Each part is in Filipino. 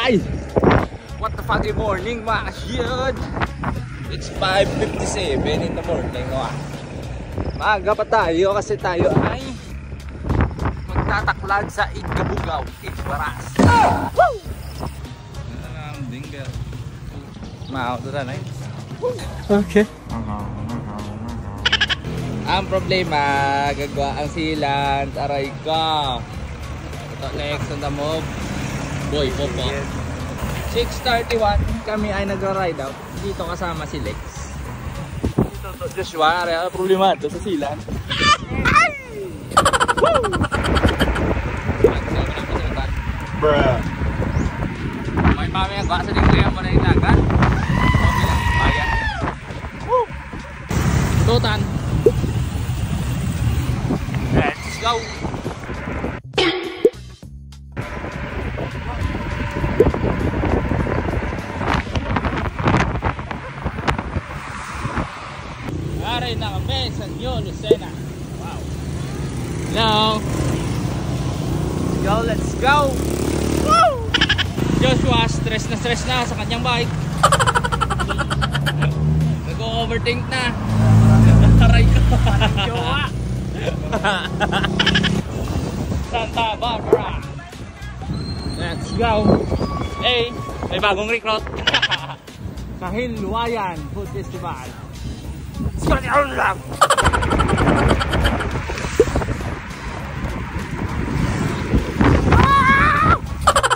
Ay! What the fucking morning mga kasyon! It's 5:57 in the morning. Maaga pa tayo kasi tayo ay magtataklad sa Igkabugaw, Igbaras. Woo! Dingle. Maaw to na okay. Ang problema, gagawa ang silan, aray ka. Ito next on the move. Boy, popo. 6:31 kami ay nagra-ride out. Dito kasama si Lex. Dito to Joshua, ang problema ito sa silan. Bruh. May mamaya gawa sa dingkaya mo na ilagan. Ayan. Woo! Tutan. Let's go. Aray na kami sa New Lucena. Wow. Hello. Let's go. Woo! Joshua stress na sa kanyang bike. Nag-overthink na. Aray ko. Jowa. Santa Barbara. Let's go. Hey, may bagong recruit. Kahilwayan Food Festival. Let's go lang.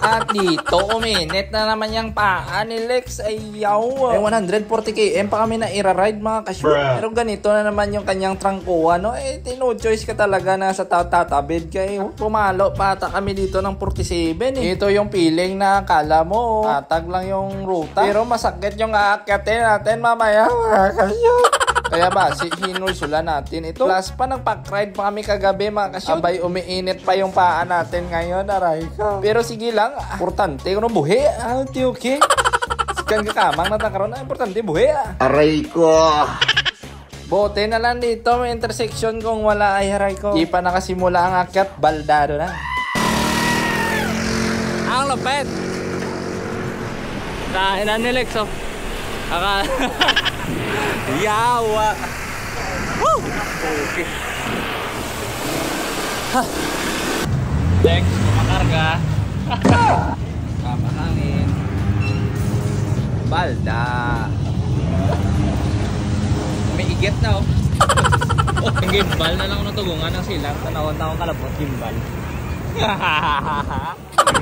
At dito uminit na naman yung paa ni Lex. Ayaw. Ay 140 km pa kami na ira-ride mga kasyon. Pero ganito na naman yung kanyang trangkuhan. No? Eh, no choice ka talaga na sa tatabid kayo. Pumalo pata kami dito ng 47 eh. Ito yung feeling na akala mo atag lang yung ruta. Pero masakit yung aakyatin natin mamaya mga kasyon. Kaya ba, hinulsula natin ito. Plus pa nagpack-ride pa kami kagabi mga kasyon. Abay, umiinit pa yung paa natin ngayon. Aray ka. Pero sige lang, importante kung buhi. Okay. Sikan kakamang natakaroon na, importante buhi. Aray ko. Bote na lang dito, may intersection kung wala ay aray ko. Di pa nakasimula ang akyat, baldado na. Ang lupet. Dahil na ni Lex, oh. Yawa. Woo! Okay. Lex, kumakarga. Kamahangin. Balda. May igit na oh. Ang gimbal na lang ako natugungan ng silang. Tanawon na akong kalapot gimbal.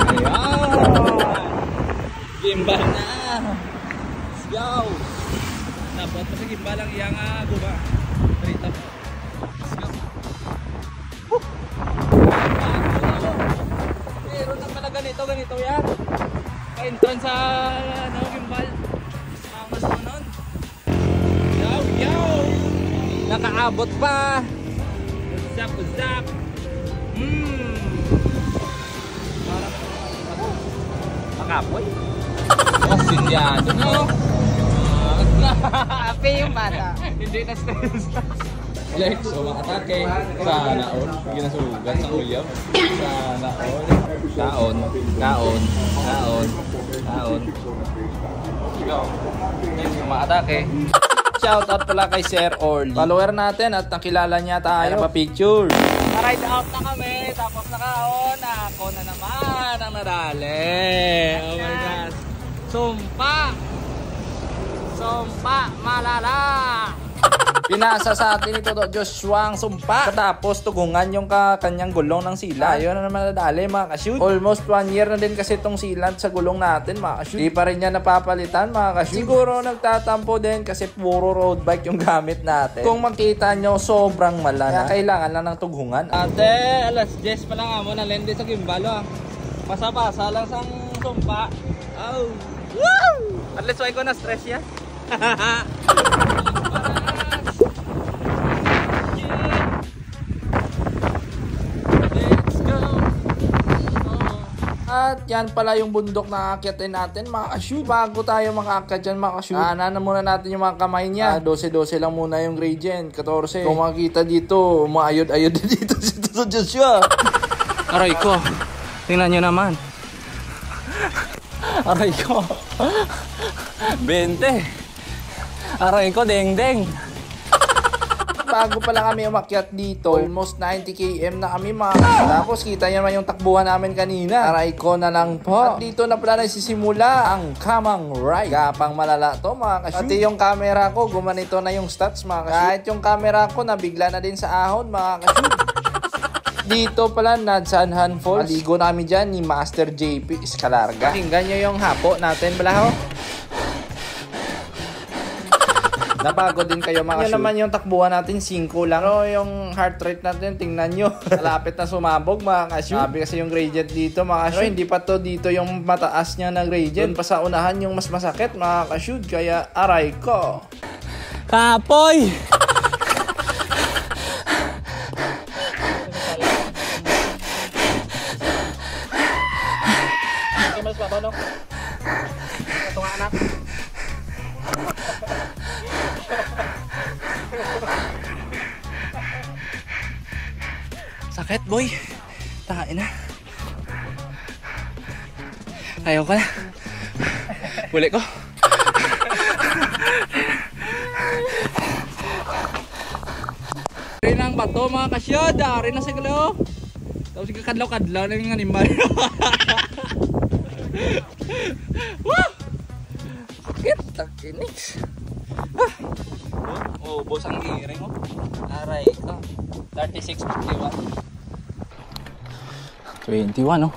Ayan. Gimbal na. Let's go. Tapos sa gimbal ang iyang guba. Rita po. Let's go. Meron na pala ganito yan. Ka-entrance sa gimbal. Angas mo nun. Yaw! Nakaabot pa. Zap. Makapoy. Oh, sindyado no. Happy yung bata. Hindi na stress. Lex, umakatake. Sana all. Hindi na sugat sa uyab. Sana all. Kaon. Go. Lex, umakatake. Shoutout pala kay Sir Orly. Follower natin at nakilala niya tayo. Pa-picture. Na-ride out na kami. Tapos nakaon. Ako na naman ang nadali. Oh my gosh. Sumpa, malala. Pinasa sa atin ito Joshua ang sumpa. Tapos tugungan yung kanyang gulong ng sila. Ayun na naman nadali mga kashoot. Almost 1 year na din kasi itong silant sa gulong natin mga kashoot. Di pa rin niya napapalitan mga kashoot. Siguro nagtatampo din kasi puro road bike yung gamit natin. Kung makita nyo sobrang malala. Kaya kailangan lang ng tugungan. Ate, alas 10 pa lang amo na lende sa gimbalo. Pasa-pasa lang sa sumpa. Oh. Woo! At least why ko na stress yan. At yan pala yung bundok na aakyatin natin mga kashoot. Bago tayo makaakyat dyan mga kashoot, na muna natin yung mga kamay niya. 12-12 lang muna yung gradient. 14. Kung makikita dito, maayod-ayod dito si Joshua. Aray ko, tingnan nyo naman. Aray ko. 20. Aray ko, deng-deng. Bago pa lang kami umakyat dito, almost 90 km na kami mga. Tapos kita nyo naman yung takbuhan namin kanina. Aray ko na lang po. At dito na pala nagsisimula ang Kamang Ride. Gapang malala to mga kashoot. Pati yung camera ko, gumanito na yung stats mga kashoot. Kahit yung camera ko, nabigla na din sa ahon mga kashoot. Dito pala, Nadsanhan Falls. Maligo na kami dyan ni Master JP Escalarga. Tingnan nyo yung hapo natin, balaho. Napagod din kayo mga shoot. Yan naman yung takbuhan natin, 5 lang. Pero yung heart rate natin, tingnan nyo. Malapit na sumabog mga kashoot. Sabi kasi yung gradient dito mga kashoot. Hindi pa to dito yung mataas niya na gradient. Doon pa sa unahan yung mas masakit mga kashoot. Kaya aray ko. Kapoy! Mas babaw no? Ito nga anak. Sakit boy. Tain na. Ayaw ka na. Buli ko. Rin ang bato mga kasyod. Rin na siglo. Tapos kakadlaw-kadlaw na yung animal. Woo! Sakit. Takinis. Oh, boss ang giring oh. Aray ko. 36.51. 21 oh.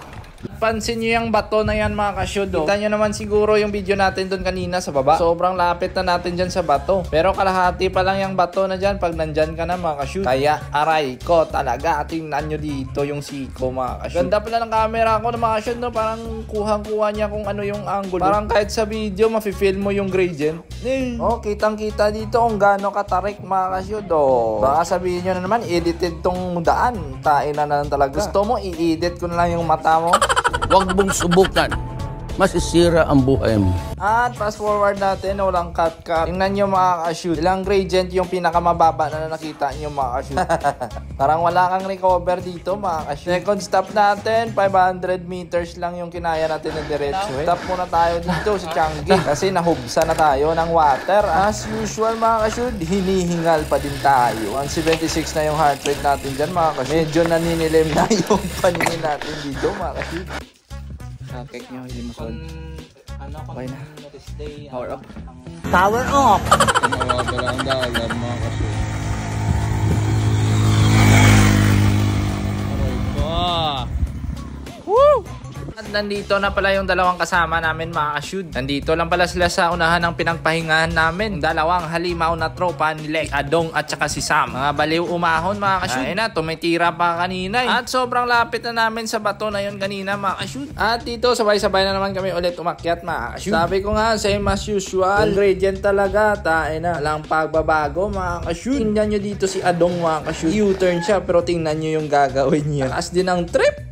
Pansin nyo yung bato na yan mga kashoot. Kita nyo naman siguro yung video natin doon kanina sa baba. Sobrang lapit na natin dyan sa bato. Pero kalahati pa lang yung bato na dyan pag nandyan ka na mga kashoot. Kaya aray ko talaga. Tingnan nyo dito yung siko mga kashoot. Ganda pala ng camera ko na mga kashoot no? Parang kuhang-kuha niya kung ano yung angle. Parang kahit sa video mafe-feel mo yung gradient. Oh, kitang-kita dito kung gaano katarik mga kashoot. Oh. Baka sabihin nyo na naman edited tong daan. Tain na lang talaga. Gusto mo i-edit ko na lang yung mata mo. Huwag mong subukan. Masisira ang buhay mo. At fast forward natin, walang cut-cut. Tingnan nyo mga kashoot. Ilang gradient yung pinakamababa na nakita nyo mga kashoot. Parang wala kang recover dito mga kashoot. Second stop natin, 500 meters lang yung kinaya natin na diretso. Stop muna tayo dito sa Changi. Kasi nahubsa na tayo ng water. As usual mga kashoot, hinihingal pa din tayo. 176 na yung heart rate natin dyan mga kashoot. Medyo naninilim na yung paningin natin dito mga kashoot. Cake nyo, hindi mo solve. Okay na. Power up. Power up! Nawawala ang dagat mga kashoot. Aray ko. Woo! At nandito na pala yung dalawang kasama namin mga kashoot. Nandito lang pala sila sa unahan ng pinagpahingahan namin. Dalawang halimaw na tropa ni Lex, Adong at saka si Sam. Mga baliw umahon mga kashoot. Ay na, tumitira pa kanina. At sobrang lapit na namin sa bato na yun kanina mga kashoot. At dito sabay-sabay na naman kami ulit umakyat mga kashoot. Sabi ko nga, same as usual. Yung gradient talaga, tae na. Walang pagbabago mga kashoot. Tingnan nyo dito si Adong mga kashoot. U-turn siya pero tingnan nyo yung gagawin niya. As din ang trip.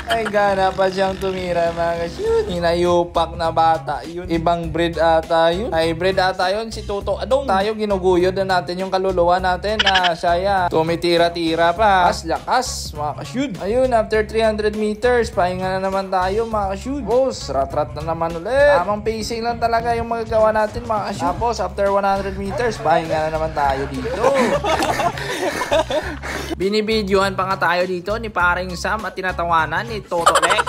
Ay gana pa siyang tumira mga kashoot. Hinayupak na bata yun. Ibang breed ata yun. Hybrid ata yun si Toto Adong. Tayo ginuguyod na natin yung kaluluwa natin na siya tumitira-tira pa. Lakas mga kashoot. Ayun, after 300 meters, pahinga na naman tayo mga kashoot. Boss, rat-rat na naman ulit. Tamang pacing lang talaga yung magagawa natin mga kashoot. Tapos after 100 meters, pahinga na naman tayo dito. Binibidyohan pa nga tayo dito ni paring Sam at tinatawanan ni Toto Lex.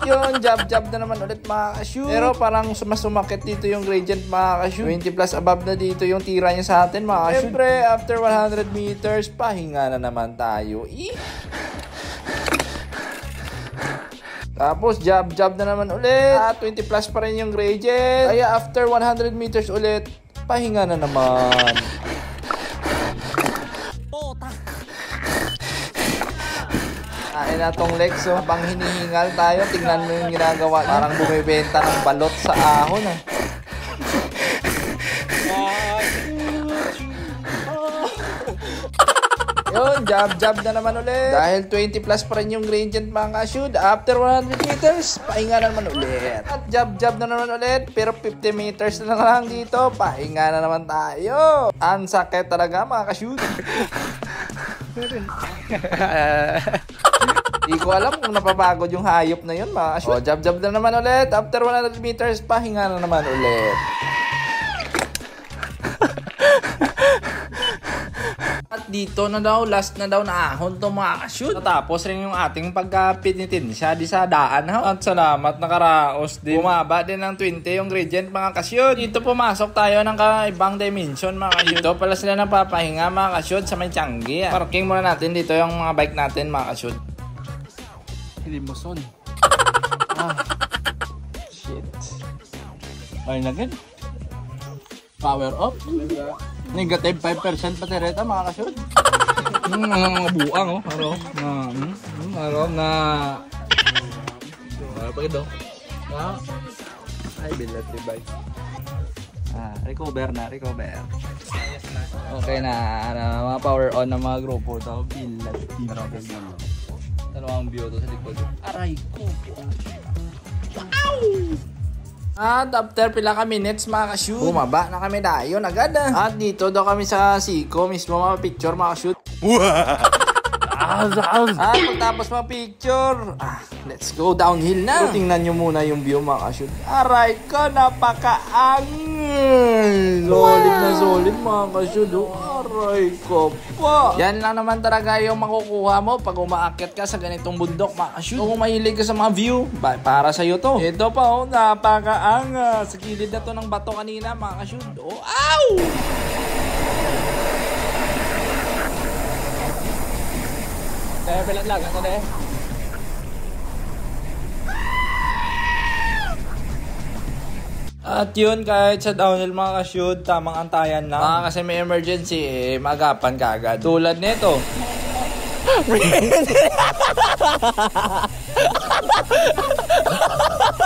Yun, jab-jab na naman ulit mga kashoot. Pero parang mas sumakit dito yung gradient mga kashoot. 20 plus above na dito yung tira niya sa atin mga kashoot. Siyempre, after 100 meters, pahinga na naman tayo. Tapos jab-jab na naman ulit. 20 plus pa rin yung gradient. Kaya after 100 meters ulit, pahinga na naman. Ay na tong Lex, oh. Habang hinihingal tayo, tingnan mo yung ginagawa. Parang bumibenta ng balot sa ahon, ah. Yun, jab na naman ulit. Dahil 20 plus pa rin yung gradient mga ka-shoot. After 100 meters, pahinga na naman ulit. At jab na naman ulit. Pero 50 meters na lang dito, pahinga na naman tayo. Ang sakit talaga mga ka-shoot. Di ko alam kung napapagod yung hayop na yun mga ka-shoot. Jab na naman ulit. After 100 meters, pahinga na naman ulit. At dito na daw, last na daw na ahon to mga ka-shoot. Tapos rin yung ating pagkapinitin siya di sa daan ha. At salamat nakaraos din. Bumaba din ng 20 yung gradient mga ka-shoot. Dito pumasok tayo ng kaibang dimension mga ka-shoot. Dito pala sila napapahinga mga ka-shoot sa may Changi. Parking muna natin dito yung mga bike natin mga ka-shoot. Limoson. Shit. Ay nagin. Power up. Negative 5% batereta mga ka-shoot. Mga buang oh. Araw na pagdo. Ay bilat di bike. Recover. Okay na, mga power on ng mga grupo to. Bilat. Dalawang view to sa likod. Aray ko. At after pila ka minutes mga ka-shoot, bumaba na kami dayon agad At dito daw kami sa Siko mismo mga picture mga ka-shoot. At pagtapos mga picture, let's go downhill na. So, tingnan nyo muna yung view mga ka-shoot. Aray ko, napaka-angin. Solid mga ka-shoot. Aray ko pa. Yan lang naman talaga yung makukuha mo pag umaakyat ka sa ganitong bundok mga ka-shoot. Kung mahilig ka sa mga view, para sa'yo to. Ito pa napaka-angas. Sa gilid na to ng bato kanina mga ka-shoot. Ow! Pelat lang ako deh. At yun, kahit sa downhill mga ka-shoot, tamang antayan lang. Kasi may emergency magapan ka agad. Tulad nito.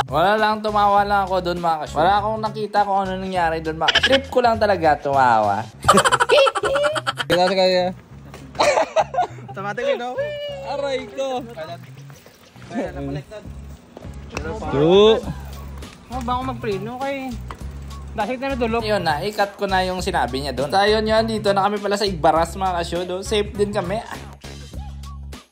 Wala lang, tumawa lang ako doon mga ka-shoot. Wala akong nakita kung ano nangyari doon mga ka-shoot. Trip ko lang talaga tumawa. Kita kaya. Tamating no? Aray ko. Ba ako magpreno kay dasig na nadulok. Yun na, ikat ko na yung sinabi niya doon. Tayo yun, dito na kami pala sa Igbaras mga ka-shoot. Safe din kami.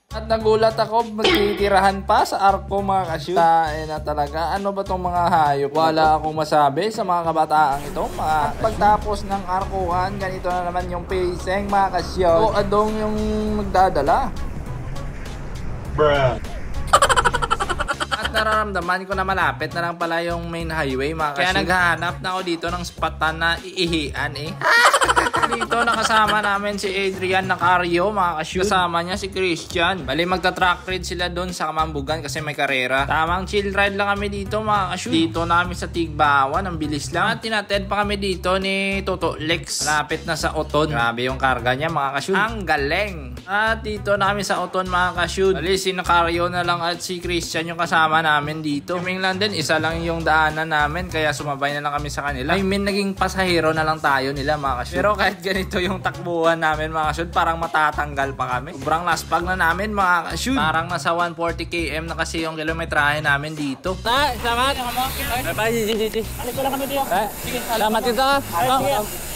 At nagulat ako, magtitirahan pa sa arko mga ka-shoot. Na talaga, ano ba tong mga hayop? Wala akong masabi sa mga kabataang ito. At pagtapos ng arkuhan, ganito na naman yung pacing mga ka-shoot. O adong yung nagdadala. Bruh. At nararamdaman ko na malapit na lang pala yung main highway mga ka-shoot. Kaya naghahanap na ako dito ng spotan na iihian Dito nakasama namin si Adrian Nacario mga ka-shoot. Kasama niya si Christian. Bali magta-track ride sila doon sa Kamambugan kasi may karera. Tamang chill ride lang kami dito mga ka-shoot. Dito namin sa Tigbawan, ang bilis lang. At tinated pa kami dito ni Toto Lex. Malapit na sa Oton. Grabe yung karga niya mga ka-shoot. Ang galing. At dito namin sa Oton mga ka-shoot. Bali si Nacario na lang at si Christian yung kasama namin dito. Kaming lang din, isa lang yung daanan namin. Kaya sumabay na lang kami sa kanila. I mean, naging pasahero na lang tayo nila mga ka-shoot. Pero kahit ganito yung takbuhan namin mga ka-shoot, parang matatanggal pa kami. Sobrang laspag na namin mga ka-shoot. Parang nasa 140 km na kasi yung kilometrahe namin dito. Salamat. Bye. Alis lang kami dito. Sige, salamat dito.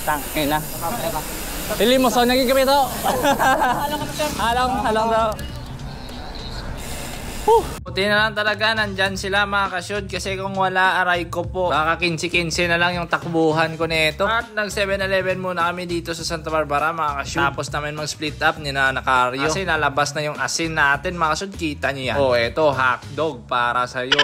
Tangin na. Pili mo sa naging kami to. Halong daw. Buti na lang talaga nandyan sila mga ka-shoot kasi kung wala aray ko po baka 15-15 na lang yung takbuhan ko nito. At nag 7-Eleven muna kami dito sa Santa Barbara mga ka-shoot. Tapos namin mag split up ni Nacario kasi nalabas na yung asin natin mga ka-shoot. Kita nyo yan. Oh eto hotdog para sa'yo.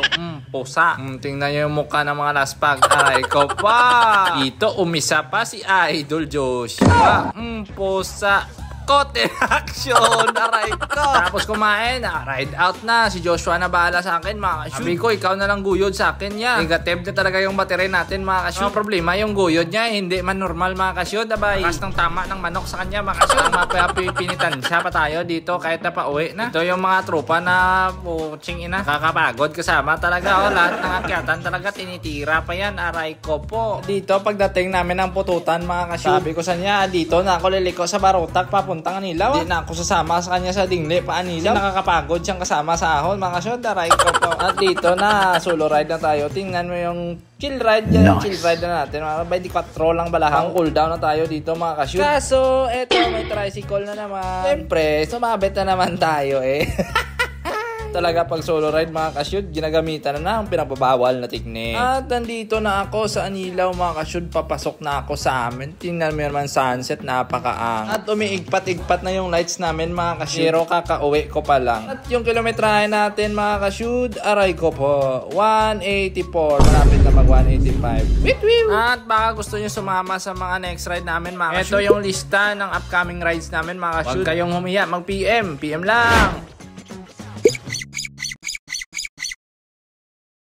Pusa. Tingnan nyo yung mukha ng mga laspag. Aray ko pa. Dito umisa pa si Idol Joshua. Pusa. Kote action! Aray ko! Tapos kumain, ride out na. Si Joshua na bahala sa akin, mga ka-shoot. Sabi ko, ikaw na lang guyod sa akin niya. Negative na talaga yung battery natin, mga ka-shoot. Ang problema, yung guyod niya, hindi man normal, mga ka-shoot. Abay, lakas ng tama ng manok sa kanya, mga ka-shoot. Ang mapapipinitan siya pa tayo dito kahit na pauwi na. Ito yung mga tropa na puching ina. Kakapagod kasama talaga. Lahat ng akyatan talaga tinitira pa yan. Aray ko po. Dito, pagdating namin ng pututan, mga ka-shoot. Sabi ko sa niya, dito na ako liliko sa Barutak papunta papuntang Anilaw. Hindi na ako sasama sa kanya sa Dingle pa Anilaw. Nakakapagod siyang kasama sa ahon mga kasyod. Aray ko po. At dito na, solo ride na tayo. Tingnan mo yung chill ride dyan. Nice. Chill ride na natin. Mga 24 lang balahang cooldown na tayo dito mga kasyod. Kaso, eto may tricycle na naman. Siyempre, sumabit na naman tayo eh. Talaga pag solo ride mga kasyud, ginagamitan na ang pinapabawal na technique. At nandito na ako sa Anilaw mga kasyud, papasok na ako sa amin. Tingnan mo naman sunset, napakaang. At umiigpat-igpat na yung lights namin mga kasyud. Pero kakauwi ko pa lang. At yung kilometrahe natin mga kasyud, aray ko po, 184. Malapit na mag 185. At baka gusto nyo sumama sa mga next ride namin mga kasyud. Ito yung lista ng upcoming rides namin mga kasyud. Huwag kayong humiya, mag-PM. PM lang.